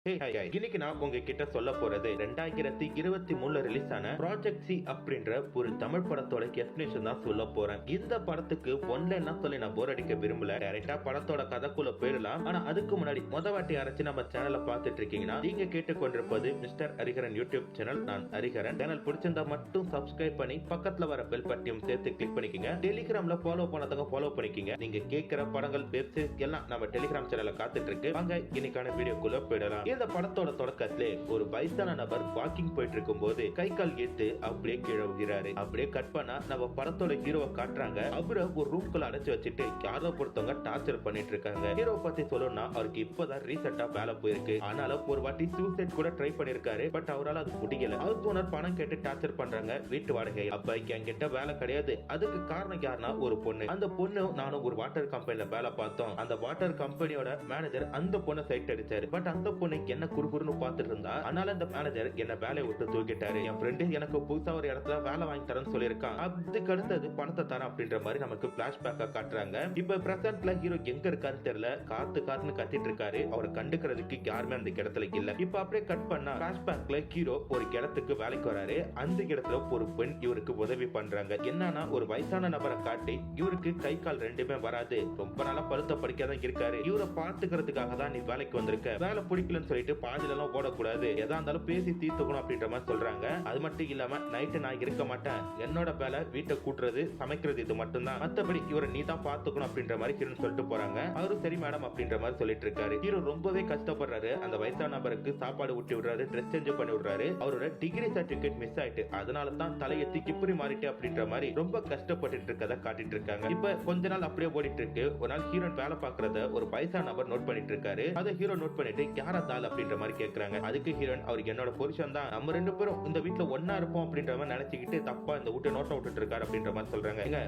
இன்னைக்கு நான் உங்ககிட்ட சொல்ல போறது 2023 ரிலீஸ் ஆன ப்ராஜெக்ட் சி அப்படின்ற ஒரு தமிழ் படத்தோட எக்ஸ்பிளேஷன் தான் சொல்ல போறேன். இந்த படத்துக்கு ஒன்லைன் சொல்லி நான் போர் அடிக்க விரும்பல. டைரக்டா படத்தோட கதைக்குள்ள போயிடலாம். ஆனா அதுக்கு முன்னாடி வாட்டி அரைச்சு நம்ம சேனலை பார்த்துட்டு இருக்கீங்கன்னா நீங்க கேட்டுக்கொண்டிருப்பது மிஸ்டர் ஹரிஹரன் யூடியூப் சேனல். நான் ஹரிஹரன். சேனல் பிடிச்சிருந்தா மட்டும் சப்ஸ்கிரைப் பண்ணி பக்கத்துல வர பெல் பட்டியும் சேர்த்து கிளிக் பண்ணிக்கங்க. டெலிகிராம்ல ஃபாலோ பண்ணதவங்க ஃபாலோ பண்ணிக்கங்க. நீங்க கேட்கிற படங்கள் வெப் சீரிஸ் எல்லாம் நம்ம டெலிகிராம் சேனல்ல காத்துட்டு இருக்கு. வாங்க இன்னைக்கான வீடியோக்குள்ள போயிடலாம். இந்த படத்தோட தொடக்கத்திலே ஒரு வயசான நபர் வாக்கிங் போயிட்டு இருக்கும் போது கை கால் ஏத்து அப்படியே கீழே விழுகிறாரு. அப்படியே கட் பண்ணா நம்ம படத்தோட ஹீரோவை காட்டுறாங்க. அவரை ஒரு ரூம்குள்ள அடைச்சு வச்சுட்டு யாரோ பொறுத்தவங்க டார்ச்சர் பண்ணிட்டு இருக்காங்க. ஹீரோ பத்தி சொல்லணும்னா அவருக்கு இப்பதான் ரீசெண்டா வேலை போயிருக்கு. ஆனாலும் ஒரு வாட்டி சூசைட் கூட ட்ரை பண்ணிருக்காரு. பட் அவரால் அது முடியல. ஹவுஸ் ஓனர் பணம் கேட்டு டார்ச்சர் பண்றாங்க. வீட்டு வாடகை அப்ப என்கிட்ட வேலை கிடையாது. அதுக்கு காரணம் யாருன்னா ஒரு பொண்ணு. அந்த பொண்ணு நானும் ஒரு வாட்டர் கம்பெனில வேலை பார்த்தோம். அந்த வாட்டர் கம்பெனியோட மேனேஜர் அந்த பொண்ணை சைட் அடிச்சாரு. பட் அந்த பொண்ணு என்ன குறுகுறுன்னு பார்த்துட்டு இருந்தா. அதனால அந்த மேனேஜர் என்ன வேலையை விட்டு தூக்கிட்டாரு. என் ஃப்ரெண்டு எனக்கு புதுசா ஒரு இடத்துல வேலை வாங்கி தரேன்னு சொல்லியிருக்கான். அதுக்கு அடுத்தது பணத்தை தரேன் அப்படின்ற மாதிரி நமக்கு பிளாஷ்பேக்கா காட்டுறாங்க. இப்ப பிரசன்ட்ல ஹீரோ எங்க இருக்காருன்னு தெரியல. காத்துன்னு கத்திட்டு இருக்காரு. அவரை கண்டுக்கிறதுக்கு யாருமே அந்த இடத்துல இல்ல. இப்ப அப்படியே கட் பண்ணா பிளாஷ்பேக்ல ஹீரோ ஒரு இடத்துக்கு வேலைக்கு வராரு. அந்த இடத்துல ஒரு பெண் இவருக்கு உதவி பண்றாங்க. என்னன்னா ஒரு வயசான நபரை காட்டி இவருக்கு கை கால் ரெண்டுமே வராது. ரொம்ப நாளா பழுத்த படிக்காதான் இருக்காரு. இவரை பார்த்துக்கிறதுக்காக தான் நீ வேலைக்கு வந்திருக்க. வேலை பிடிக்கலன்னு சொல்லிட்டு பாதியில எல்லாம் ஓடக்கூடாது. எதா இருந்தாலும் பேசி தீர்த்துக்கணும் அப்படின்ற மாதிரி சொல்றாங்க. அது மட்டும் இல்லாம நைட்டு நான் இருக்க மாட்டேன். என்னோட வேலை வீட்டை கூட்டுறது சமைக்கிறது இது மட்டும் தான். மத்தபடி இவரை நீ தான் பாத்துக்கணும் அப்படின்ற மாதிரி ஹீரோன்னு சொல்லிட்டு போறாங்க. அவரும் சரி மேடம் அப்படின்ற மாதிரி சொல்லிட்டு இருக்காரு. ஹீரோ ரொம்பவே கஷ்டப்படுறாரு. அந்த வயசான நபருக்கு சாப்பாடு ஊட்டி விடுறாரு, ட்ரெஸ் சேஞ்ச் பண்ணி விடுறாரு. அவரோட டிகிரி சர்டிபிகேட் மிஸ் ஆயிட்டு அதனால தான் தலையெத்தி இப்படி மாறிட்டு அப்படின்ற மாதிரி ரொம்ப கஷ்டப்பட்டு இருக்கதை காட்டிட்டு இருக்காங்க. இப்ப கொஞ்ச நாள் அப்படியே ஓடிட்டு இருக்கு. ஒரு நாள் ஹீரோன் வேலை பாக்குறத ஒரு வயசான நபர் நோட் பண்ணிட்டு இருக்காரு. அதை ஹீரோ நோட் பண்ணிட்டு யாரா தாள் அப்படின்ற மாதிரி கேக்குறாங்க. அதுக்கு ஹீரோன் அவருக்கு என்னோட புருஷன் தான், நம்ம ரெண்டு பேரும் இந்த வீட்டுல ஒன்னா இருப்போம் அப்படின்ற மாதிரி நினைச்சுக்கிட்டு தப்பா இந்த வீட்டை நோட்ட விட்டுட்டு இருக்காரு அப்படின்ற மாதிரி சொல்றாங்க.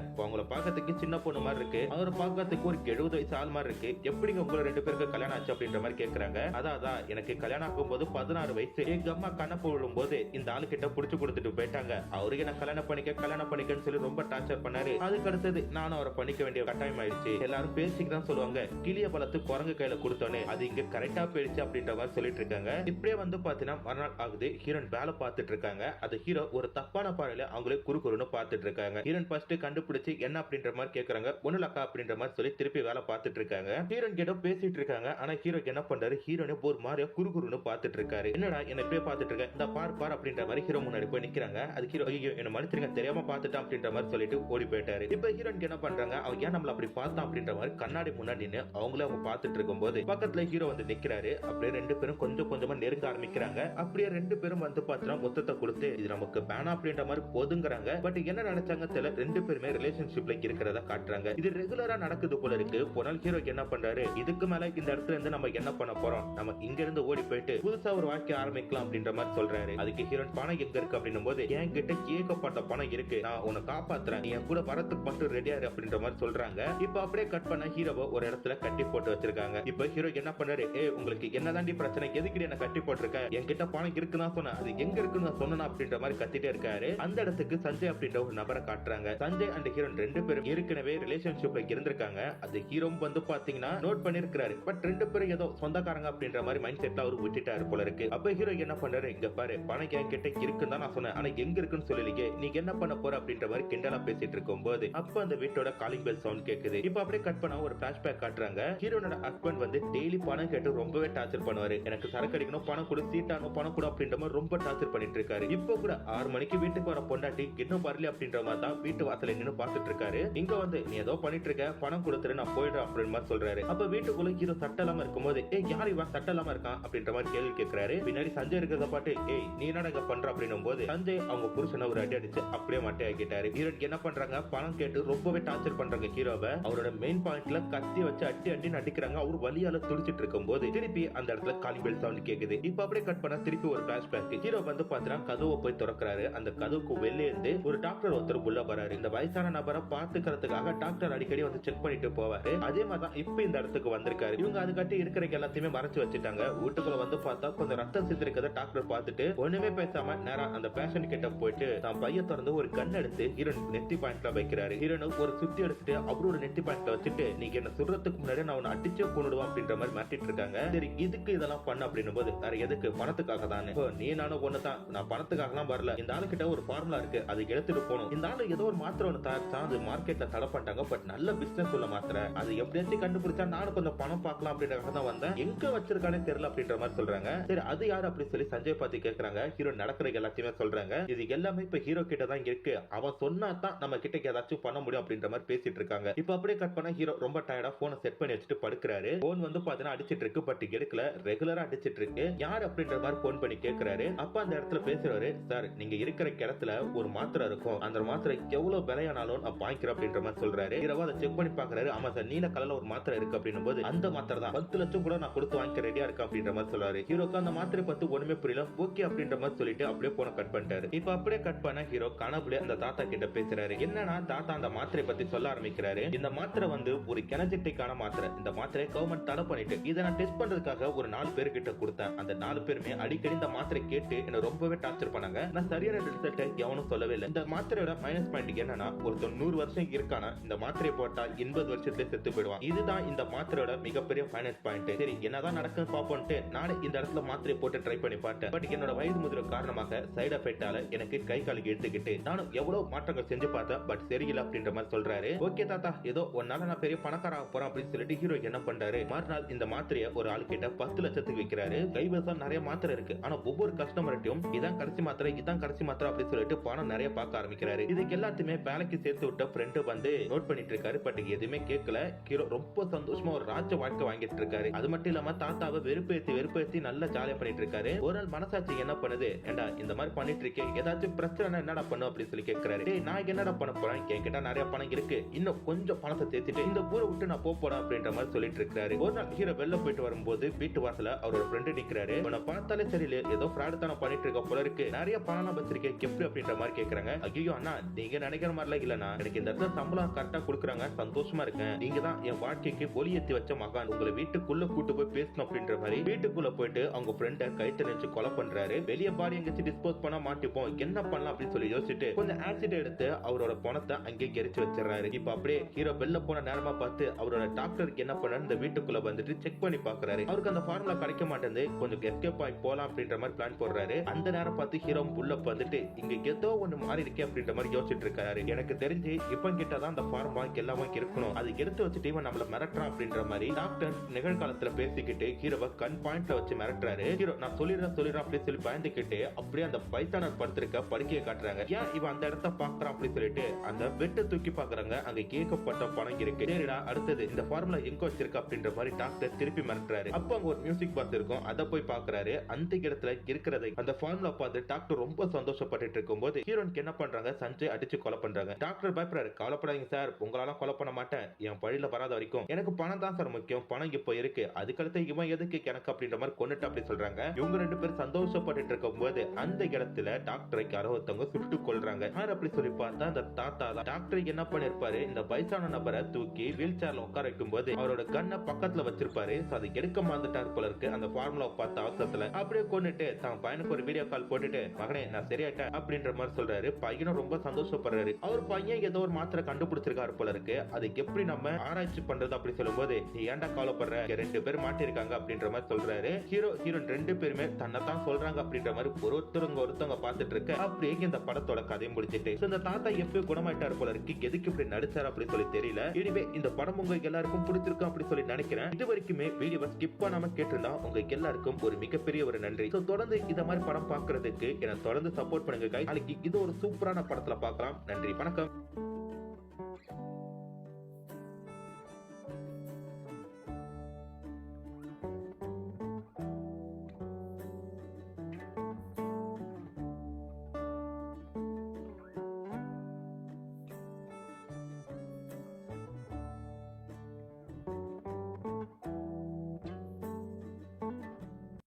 உங்களை பாக்கிறதுக்கு சின்ன பொண்ணு மாதிரி இருக்கு, அவரை பாக்கிறதுக்கு ஒரு 70 வயசு ஆள் மாதிரி இருக்கு. எப்படிங்க உங்களை ரெண்டு பேருக்கு கல்யாணம் ஆச்சு அப்படின்ற மாதிரி கேக்குறாங்க. அதான் எனக்கு கல்யாணம் ஆகும் போது 16 வயசு. எங்க அம்மா கண்ணப்பு விழும் போது இந்த ஆளு கிட்ட புடிச்சு கொடுத்துட்டு போயிட்டாங்க. அவருக்கு என்ன கல்யாணம் பண்ணிக்கன்னு சொல்லி ரொம்ப டார்ச்சர் பண்ணாரு. அதுக்கு அடுத்தது நானும் அவரை பண்ணிக்க வேண்டிய கட்டாயம் ஆயிடுச்சு. எல்லாரும் பேசிக்கிதான் சொல்லுவாங்க, கிளிய பழத்து குரங்கு கையில கொடுத்தோன்னு அது இங்க கரெக்டா போயிடுச்சு அப்படின்ற மாதிரி சொல்லிட்டு இருக்காங்க. இப்படியே வந்து பாத்தீங்கன்னா மறுநாள் ஆகுது. ஹீரோன் வேலை பார்த்துட்டு இருக்காங்க. அது ஹீரோ ஒரு தப்பான பார்வையில அவங்களே குறுகுறுன்னு பார்த்துட்டு இருக்காங்க. ஹீரோன் ஃபர்ஸ்ட் கண்டுபிடிச்சு என்ன அப்படின்ற மாதிரி கேக்குறாங்க. ஒண்ணுலக்கா அப்படின்ற மாதிரி சொல்லி திருப்பி வேலை பார்த்துட்டு இருக்காங்க. ஹீரோன் கிட்ட பேசிட்டு இருக்காங்க. ஆனா ஹீரோ என்ன பண்றாரு, ஹீரோனே ஒரு மாதிரி குறுகுறுன்னு பார்த்துட்டு இருக்காரு. என்னடா என்ன இப்படியே பார்த்துட்டு இருக்க, இந்த பார் அப்படின்ற மாதிரி ஹீரோ முன்னாடி போய் நிக்கிறாங்க. அது ஹீரோ ஐயோ என்ன மன்னிச்சிருங்க தெரியாம பார்த்துட்டான் அப்படின்ற மாதிரி சொல்லிட்டு ஓடி போயிட்டாரு. இப்ப ஹீரோன் என்ன பண்றாங்க, அவங்க ஏன் நம்மள அப்படி பார்த்தான் அப்படின்ற மாதிரி கண்ணாடி முன்னாடி நின்று அவங்களே அவங்க பார்த்துட்டு இருக்கும் போது பக்கத்துல ஹீரோ வந்து நிக்கிறாரு. அப்படியே ரெண்டு பேரும் கொஞ்சம் கொஞ்சமா நெருங்க ஆரம்பிக்கிறாங்க. அப்படியே ரெண்டு பேரும் வந்து பார்த்தா மொத்தத்தை கொடுத்து இது நமக்கு வேணாம் அப்படின்ற மாதிரி போதுங்கிறாங்க. பட் என்ன நினைச்சாங்க தெரியல, ரெண்டு பேருமே ரிலேஷன்ஷிப்ல இருக்கிறத காட்டுறாங்க. இது ரெகுலரா நடக்குது போல இருக்கு. போனால் ஹீரோ என்ன பண்றாரு, இதுக்கு மேல இந்த இடத்துல இருந்து நம்ம என்ன பண்ண போறோம், நம்ம இங்க இருந்து ஓடி போயிட்டு புதுசா ஒரு வாழ்க்கை ஆரம்பிக்கலாம் அப்படின்ற மாதிரி சொல்றாரு. அதுக்கு ஹீரோன் பணம் எங்க இருக்கு அப்படின்னும் போது என் கிட்ட ஏகப்பட்ட பணம் இருக்கு, நான் உன்னை காப்பாத்துறேன், என் கூட வரத்துக்கு மட்டும் ரெடியா இரு அப்படின்ற மாதிரி சொல்றாங்க. இப்ப அப்படியே கட் பண்ண ஹீரோவை ஒரு இடத்துல கட்டி போட்டு வச்சிருக்காங்க. இப்ப ஹீரோ என்ன பண்றாரு, உங்களுக்கு என்னதாண்டி பிரச்சனை, எதுக்கு என்ன கட்டி போட்டிருக்க, என்கிட்ட பணம் இருக்குதான் சொன்ன, அது எங்க இருக்குன்னு சொன்னா அப்படின்ற மாதிரி கத்திட்டே இருக்காரு. அந்த இடத்துக்கு சஞ்சய் அப்படின்ற ஒரு நபரை காட்டுறாங்க. சஞ்சய் அண்ட் ஹீரோன் ரெண்டு பேரும் ஏற்கனவே ரிலேஷன்ஷிப்ல இருந்திருக்காங்க. அது ஹீரோ வந்து பாத்தீங்கன்னா நோட் பண்ணிருக்காரு. பட் ரெண்டு பேரும் ஏதோ சொந்தக்காரங்க அப்படின்ற மாதிரி மைண்ட் செட்ல அவரு விட்டுட்டாரு போல இருக்கு. அப்ப ஹீரோ என்ன பண்றாரு, இங்க பாரு பணம் என்கிட்ட இருக்குன்னு தான் நான் சொன்னேன், ஆனா எங்க இருக்குன்னு சொல்லலையே, நீங்க என்ன பண்ண போற அப்படின்ற மாதிரி கிண்டலா பேசிட்டு இருக்கும் போது அப்ப அந்த வீட்டோட காலிங் பெல் சவுண்ட் கேக்குது. இப்ப அப்படியே கட் பண்ணா ஒரு பிளாஷ்பேக் காட்டுறாங்க. ஹீரோனோட ஹஸ்பண்ட் வந்து டெய்லி பணம் கேட்டு ரொம்பவே டார்ச்சர் பண்ணுவாரு. எனக்கு சரக்கு அடிக்கணும், பணம் கொடு, சீட்டானும் பணம் கொடு அப்படின்ற மாதிரி ரொம்ப டார்ச்சர் பண்ணிட்டு இருக்காரு. இப்போ கூட 6 மணிக்கு வீட்டுக்கு வர பொண்டாட்டி இன்னும் வரல அப்படின்ற மாதிரி தான் வீட்டு வாசல நின்னு பாத்துட்டு இருக்காரு. இங்க வந்து நீ ஏதோ பண்ணிட்டு இருக்க, பணம் கொடுத்துரு நான் போயிடுறேன் அப்படின்ற மாதிரி சொல்றாரு. அப்ப வீட்டுக்குள்ள ஹீரோ சட்டை இல்லாம இருக்கும்போது யார் இவன் சட்டை இல்லாம இருக்கான் அப்படின்ற மாதிரி கேள்வி கேட்கிறாரு. பின்னாடி சஞ்சய் இருக்கிறத பாட்டு நீ என்ன பண்ற அப்படின்னும் போது சஞ்சய் அவங்க புருஷனை ஒரு அடி அடிச்சு அப்படியே மட்டை ஆக்கிட்டாரு. ஹீரோன் என்ன பண்றாங்க, பணம் கேட்டு ரொம்பவே டார்ச்சர் பண்றாங்க ஹீரோவை. அவரோட மெயின் பாயிண்ட்ல கத்தி வச்சு அடி நடிக்கிறாங்க. அவர் வலியால துடிச்சிட்டு இருக்கும் போது திருப்பி அந்த இடத்துல காலிங் பெல் சவுண்ட் கேக்குது. இப்ப அப்படியே கட் பண்ண திருப்பி ஒரு பிளாஷ்பேக். ஹீரோ வந்து பாத்தீங்கன்னா கதவை போய் திறக்கிறாரு. அந்த கதவுக்கு வெளியே இருந்து ஒரு டாக்டர் ஒருத்தர் உள்ள வராரு. இந்த வயசான நபரை பாத்துக்கிறதுக்காக டாக்டர் அடிக்கடி வந்து செக் பண்ணிட்டு போவாரு. அதே மாதிரிதான் இப்ப இந்த இடத்துக்கு வந்திருக்காரு. இவங்க அதுக்காட்டி இருக்கிற எல்லாத்தையுமே மறைச்சு வச்சுட்டாங்க. வீட்டுக்குள்ள வந்து பார்த்தா கொஞ்சம் ரத்தம் சிந்திருக்கத டாக்டர் பார்த்துட்டு ஒண்ணுமே பேசாம நேரா அந்த பேஷண்ட் கிட்ட போயிட்டு தான் பையன் திறந்து ஒரு கன் எடுத்து ஹீரோன் நெத்தி பாயிண்ட்ல வைக்கிறாரு. ஹீரோன் ஒரு சுத்தி எடுத்துட்டு அவரோட நெத்தி பாயிண்ட்ல வச்சுட்டு நீங்க என்ன சொல்றதுக்கு முன்னாடி நான் உன்னை அடிச்சே கொண்டுடுவான் அப்படின்ற மாதிரி மாட்டிட்டு இருக்காங்க. சரி இதுக்கு இதெல்லாம் இதெல்லாம் பண்ண அப்படின்னு போது வேற எதுக்கு, பணத்துக்காக தானே. நீ நானும் ஒண்ணுதான், நான் பணத்துக்காக எல்லாம் வரல. இந்த ஆளு கிட்ட ஒரு ஃபார்முலா இருக்கு, அது எடுத்துட்டு போகணும். இந்த ஆளு ஏதோ ஒரு மாத்திரை ஒண்ணு தயாரிச்சா அது மார்க்கெட்ல தடை பண்ணிட்டாங்க. பட் நல்ல பிசினஸ் உள்ள மாத்திரை, அது எப்படியாச்சும் கண்டுபிடிச்சா நானும் கொஞ்சம் பணம் பார்க்கலாம் அப்படின்றத தான் வந்தேன். எங்க வச்சிருக்கானே தெரியல அப்படின்ற மாதிரி சொல்றாங்க. சரி அது யாரு அப்படின்னு சொல்லி சஞ்சய் பார்த்து கேக்குறாங்க. ஹீரோ நடக்கிற எல்லாத்தையுமே சொல்றாங்க. இது எல்லாமே இப்ப ஹீரோ கிட்ட தான் இருக்கு, அவன் சொன்னா தான் நம்ம கிட்ட ஏதாச்சும் பண்ண முடியும் அப்படின்ற மாதிரி பேசிட்டு இருக்காங்க. இப்ப அப்படியே கட் பண்ணா ஹீரோ ரொம்ப டயர்டா போனை செட் பண்ணி வச்சுட்டு படுக்கிறாரு. போன் வந்து பாத்தீங்கன்னா அடிச்சிட்டு இருக்கு, பட் எடுக்கல, ரெகுலரா அடிச்சிட்டு இருக்கு. யார் அப்படின்ற மாதிரி போன் பண்ணி கேக்குறாரு. அப்ப அந்த இடத்துல பேசுறாரு. சார் நீங்க இருக்கிற இடத்துல ஒரு மாத்திரை இருக்கும், அந்த மாத்திரை எவ்வளவு விலையானாலும் நான் வாங்கிக்கிறேன் அப்படின்ற மாதிரி சொல்றாரு. ஹீரோவா அதை செக் பண்ணி பாக்குறாரு. ஆமா சார், நீல கலர்ல ஒரு மாத்திரை இருக்கு அப்படின்னும் போது அந்த மாத்திரை தான் 10 லட்சம் கூட நான் கொடுத்து வாங்கிக்க ரெடியா இருக்கேன் அப்படின்ற மாதிரி சொல்றாரு. ஹீரோக்கு அந்த மாத்திரை பத்தி ஒண்ணுமே புரியல. ஓகே அப்படின்ற மாதிரி சொல்லிட்டு அப்படியே போன கட் பண்ணிட்டாரு. இப்ப அப்படியே கட் பண்ண ஹீரோ கனவுல அந்த தாத்தா கிட்ட பேசுறாரு. என்னன்னா தாத்தா அந்த மாத்திரை பத்தி சொல்ல ஆரம்பிக்கிறாரு. இந்த மாத்திரை வந்து ஒரு எனர்ஜெட்டிக்கான மாத்திரை. இந்த மாத்திரை கவர்மெண்ட் தடை பண்ணிட்டு இதை நான் டெஸ்ட் பண்றதுக்காக ஒரு 4 பேர் கிட்ட கொடுத்தேன். அந்த 4 பேருமே அடிக்கடி இந்த மாத்திரை கேட்டு என்ன ரொம்பவே டார்ச்சர் பண்ணாங்க. நான் சரியான ரிசல்ட் எவனும் சொல்லவே இல்லை. இந்த மாத்திரையோட மைனஸ் பாயிண்ட் என்னன்னா ஒரு 90 வருஷம் இருக்கானா இந்த மாத்திரை போட்டா 80 வருஷத்துல செத்து போயிடுவான். இதுதான் இந்த மாத்திரையோட மிகப்பெரிய மைனஸ் பாயிண்ட். சரி என்னதான் நடக்குன்னு பாப்போம்ட்டு நானே இந்த இடத்துல மாத்திரை போட்டு ட்ரை பண்ணி பார்த்தேன். பட் என்னோட வயது முதிர காரணமாக சைடு எஃபெக்டால எனக்கு கை காலுக்கு எடுத்துக்கிட்டு நானும் எவ்வளவு மாற்றங்கள் செஞ்சு பார்த்தேன். பட் சரியில்லை அப்படின்ற மாதிரி சொல்றாரு. ஓகே தாத்தா, ஏதோ ஒன்னால நான் பெரிய பணக்கார போறேன் அப்படின்னு சொல்லிட்டு ஹீரோ என்ன பண்றாரு, மறுநாள் இந்த மாத்திரையை ஒரு ஆள் கிட்ட 10 லட்சத்துக்கு விற்கிறாரு. கைவசம் நிறைய மாத்திரை இருக்கு, ஆனா ஒவ்வொரு கஸ்டமர்ட்டையும் இதான் கடைசி மாத்திரை, இதான் கடைசி மாத்திரை அப்படின்னு சொல்லிட்டு பணம் நிறைய பார்க்க ஆரம்பிக்கிறாரு. இதுக்கு எல்லாத்தையுமே வேலைக்கு சேர்த்து விட்ட ஃப்ரெண்டு வந்து நோட் பண்ணிட்டு இருக்காரு. பட் எதுவுமே கேட்கல. ஹீரோ ரொம்ப சந்தோஷமா ஒரு ராஜ வாழ்க்கை வாங்கிட்டு இருக்காரு. அது மட்டும் இல்லாம தாத்தாவை வெறுப்பேத்தி நல்லா ஜாலியா பண்ணிட்டு இருக்காரு. ஒரு நாள் மனசாட்சி என்ன பண்ணுது, ஏண்டா இந்த மாதிரி பண்ணிட்டு இருக்கேன், ஏதாச்சும் பிரச்சனை என்னடா பண்ணு அப்படின்னு சொல்லி கேட்கிறாரு. நான் என்னடா பண்ண போறேன், என்கிட்ட நிறைய பணம் இருக்கு, இன்னும் கொஞ்சம் பணத்தை சேர்த்துட்டு இந்த ஊரை விட்டு நான் போறேன் அப்படின்ற மாதிரி சொல்லிட்டு இருக்காரு. ஒரு நாள் ஹீரோ வெளில போயிட்டு வரும்போது வீட்டு வாசல அவரோட ஃப்ரெண்டு நிக்கிறாரு. உன்னை பார்த்தாலே தெரியல, ஏதோ ஃப்ராட் தான பண்ணிட்டு இருக்க போல இருக்கு, நிறைய பணம் வச்சிருக்கேன், எப்படி அப்படின்ற மாதிரி கேக்குறாங்க. ஐயோ அண்ணா, நீங்க நினைக்கிற மாதிரிலாம் இல்லண்ணா, எனக்கு இந்த இடத்துல சம்பளம் கரெக்டா கொடுக்குறாங்க, சந்தோஷமா இருக்கேன், நீங்க தான் என் வாழ்க்கைக்கு ஒளி ஏத்தி வச்ச மகான், உங்களை வீட்டுக்குள்ள கூட்டு போய் பேசணும் அப்படின்ற மாதிரி வீட்டுக்குள்ள போயிட்டு அவங்க ஃப்ரெண்ட கைத்து நினைச்சு கொலை பண்றாரு. வெளியே பாடி எங்கேயும் டிஸ்போஸ் பண்ண மாட்டிப்போம், என்ன பண்ணலாம் அப்படின்னு சொல்லி யோசிச்சுட்டு கொஞ்சம் ஆசிட் எடுத்து அவரோட பணத்தை அங்கே எரிச்சு வச்சிடறாரு. இப்ப அப்படியே ஹீரோ வெளில போன நேரமா பார்த்து அவரோட டாக்டருக்கு என்ன பண்ண இந்த வீட்டுக்குள்ள வந்துட்டு செக் பண்ணி பாக்குறாரு. அவருக்கு அந்த ஃபார்முலா கிடைக்க மாட்டேங்குது, கொஞ்சம் எஸ்கேப் ஆகி போலாம் அப்படின்ற மாதிரி பிளான் போடுறாரு. அந்த நேரம் பார்த்து ஹீரோ உள்ள வந்துட்டு இங்க ஏதோ ஒண்ணு மாறி இருக்கே அப்படின்ற மாதிரி யோசிச்சுட்டு இருக்காரு. எனக்கு தெரிஞ்சு இப்ப கிட்டதான் அந்த ஃபார்முலா எல்லாமே இருக்கணும், அது எடுத்து வச்சுட்டு இவன் நம்மள மிரட்டுறான் அப்படின்ற மாதிரி டாக்டர் நிகழ்காலத்துல பேசிக்கிட்டு ஹீரோவை கண் பாயிண்ட்ல வச்சு மிரட்டுறாரு. ஹீரோ நான் சொல்லிடுறேன் அப்படின்னு சொல்லி பயந்துக்கிட்டு அப்படியே அந்த பைத்தானர் படுத்திருக்க படுக்கையை காட்டுறாங்க. ஏன் இவன் அந்த இடத்த பாக்குறான் அப்படின்னு சொல்லிட்டு அந்த பெட்டை தூக்கி பாக்குறாங்க. அங்க கேட்கப்பட்ட பணம் இருக்கு. சரிடா, அடுத்தது இந்த ஃபார்முலா எங்க வச்சிருக்க அப்படின்ற மாதிரி டாக்டர் திருப்பி மிரட்டுறாரு. அப்ப அங்க ஒரு மியூசிக் பாக்ஸ் இருக்கும், அதை போய் பாக்குறாரு. அந்த இடத்துல இருக்கிறதை அந்த ஃபார்முலா பார்த்து டாக்டர் ரொம்ப சந்தோஷப்பட்டு இருக்கும் போது ஹீரோனுக்கு என்ன பண்றாங்க, சஞ்சய் அடிச்சு கொலை பண்றாங்க. டாக்டர் பயப்படுறாரு. கவலைப்படாதீங்க சார், உங்களால கொலை பண்ண மாட்டேன், என் பழியில வராத வரைக்கும் எனக்கு பணம் தான் சார் முக்கியம், பணம் இப்ப இருக்கு, அதுக்கடுத்து இவன் எதுக்கு எனக்கு அப்படின்ற மாதிரி கொண்டுட்டு அப்படி சொல்றாங்க. இவங்க 2 பேரும் சந்தோஷப்பட்டு இருக்கும் போது அந்த இடத்துல டாக்டரை யாரொருத்தவங்க சுட்டு கொள்றாங்க. யார் அப்படி சொல்லி பார்த்தா அந்த தாத்தா தான். டாக்டர் என்ன பண்ணிருப்பாரு, இந்த வயசான நபரை தூக்கி வீல் சேர்ல உட்கார வைக்கும் போது அவரோட கண்ணை பக்கத்துல வச்சிருப்பாரு. அதை எடுக்க மாந்துட்டாரு போல இருக்கு. அந்த ஃபார்முலா பார்த்த அவசரத்துல அப்படியே கொண்டுட்டு தான் பையனுக்கு ஒரு வீடியோ கால் போட்டுட்டு மகனே நான் சரியாயிட்டேன் அப்படின்ற மாதிரி சொல்றாரு. பையனும் ரொம்ப சந்தோஷப்படுறாரு. அவர் பையன் ஏதோ ஒரு மாத்திரை கண்டுபிடிச்சிருக்காரு போல இருக்கு, அது எப்படி நம்ம ஆராய்ச்சி பண்றது அப்படி சொல்லும் போது நீ ஏன்டா கவலைப்படுற, 2 பேர் மாட்டிருக்காங்க அப்படின்ற மாதிரி சொல்றாரு. ஹீரோயின் 2 பேருமே தன்னைத்தான் சொல்றாங்க அப்படின்ற மாதிரி ஒருத்தவங்க பார்த்துட்டு இருக்க. அப்படியே இந்த படத்தோட கதையை முடிச்சிட்டு இந்த தாத்தா எப்ப குணமாயிட்டாரு போல இருக்கு, எதுக்கு இப்படி நடிச்சாரு அப்படி சொல்லி தெரியல. எனவே இந்த படம் உங்க எல்லாருக்கும் பிடிச்சிருக்கும் அப்படி சொல்லி நினைக்கிறேன். இது வரைக்குமே வீடியோவை ஸ்கிப் பண்ணாம கேட்டிருந்தா உங்க எல்லாருக்கும் ஒரு மிகப்பெரிய ஒரு நன்றி. தொடர்ந்து இந்த மாதிரி படம் பார்க்கறதுக்கு என்ன தொடர்ந்து சப்போர்ட் பண்ணுங்க. நாளைக்கு இது ஒரு சூப்பரான படத்துல பார்க்கலாம். நன்றி, வணக்கம்.